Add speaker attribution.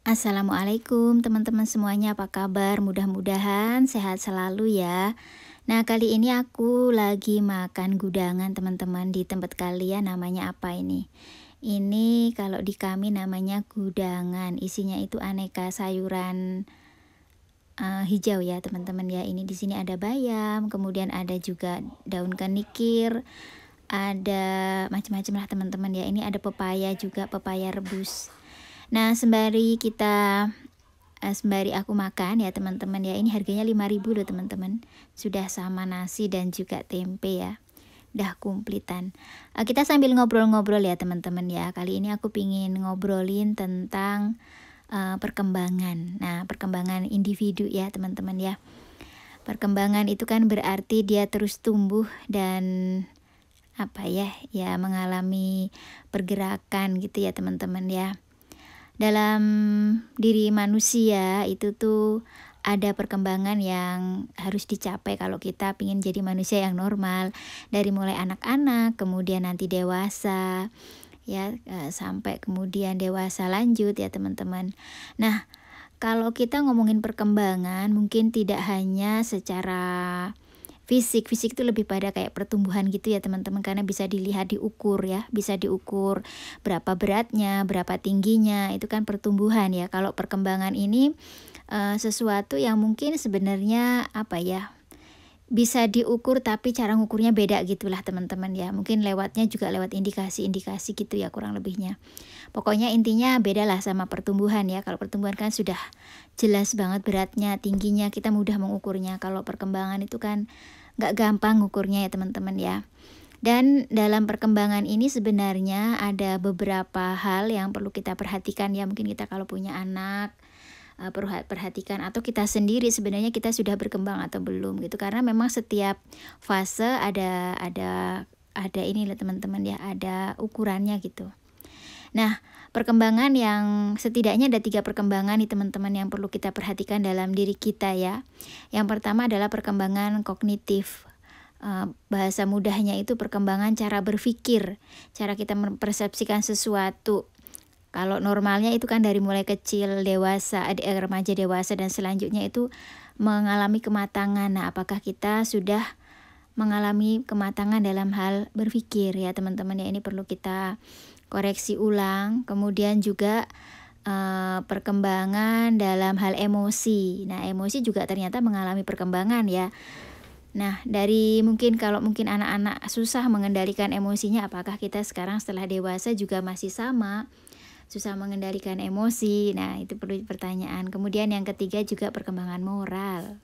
Speaker 1: Assalamualaikum teman-teman semuanya, apa kabar? Mudah-mudahan sehat selalu ya. Nah, kali ini aku lagi makan gudangan teman-teman. Di tempat kalian namanya apa ini? Ini kalau di kami namanya gudangan. Isinya itu aneka sayuran hijau ya teman-teman ya. Ini di sini ada bayam, kemudian ada juga daun kenikir, ada macam-macam lah teman-teman ya. Ini ada pepaya juga, pepaya rebus. Nah, sembari aku makan ya teman-teman ya, ini harganya 5.000 loh teman-teman. Sudah sama nasi dan juga tempe ya. Udah kumplitan. Kita sambil ngobrol-ngobrol ya teman-teman ya. Kali ini aku pingin ngobrolin tentang perkembangan. Nah, perkembangan individu ya teman-teman ya. Perkembangan itu kan berarti dia terus tumbuh dan mengalami pergerakan gitu ya teman-teman ya. Dalam diri manusia itu tuh ada perkembangan yang harus dicapai kalau kita ingin jadi manusia yang normal. Dari mulai anak-anak, kemudian nanti dewasa, ya sampai kemudian dewasa lanjut ya teman-teman. Nah, kalau kita ngomongin perkembangan mungkin tidak hanya secara fisik itu lebih pada kayak pertumbuhan gitu ya teman-teman, karena bisa dilihat diukur ya, bisa diukur berapa beratnya, berapa tingginya, itu kan pertumbuhan ya. Kalau perkembangan ini sesuatu yang mungkin sebenarnya bisa diukur tapi cara ngukurnya beda gitulah teman-teman ya. Mungkin lewatnya juga lewat indikasi-indikasi gitu ya kurang lebihnya. Pokoknya intinya bedalah sama pertumbuhan ya. Kalau pertumbuhan kan sudah jelas banget beratnya, tingginya, kita mudah mengukurnya. Kalau perkembangan itu kan nggak gampang ngukurnya ya teman-teman ya. Dan dalam perkembangan ini sebenarnya ada beberapa hal yang perlu kita perhatikan ya. Mungkin kita kalau punya anak perlu perhatikan, atau kita sendiri sebenarnya kita sudah berkembang atau belum gitu. Karena memang setiap fase ada ini lah teman-teman ya, ada ukurannya gitu. Nah, perkembangan yang setidaknya ada 3 perkembangan nih teman-teman yang perlu kita perhatikan dalam diri kita ya. Yang pertama adalah perkembangan kognitif. Bahasa mudahnya itu perkembangan cara berpikir, cara kita mempersepsikan sesuatu. Kalau normalnya itu kan dari mulai kecil, dewasa, remaja, dewasa, dan selanjutnya itu mengalami kematangan. Nah, apakah kita sudah mengalami kematangan dalam hal berpikir ya teman-teman ya, ini perlu kita koreksi ulang. Kemudian juga perkembangan dalam hal emosi. Nah, emosi juga ternyata mengalami perkembangan ya. Nah, dari kalau mungkin anak-anak susah mengendalikan emosinya, apakah kita sekarang setelah dewasa juga masih sama? Susah mengendalikan emosi. Nah, itu perlu pertanyaan. Kemudian yang ketiga juga perkembangan moral.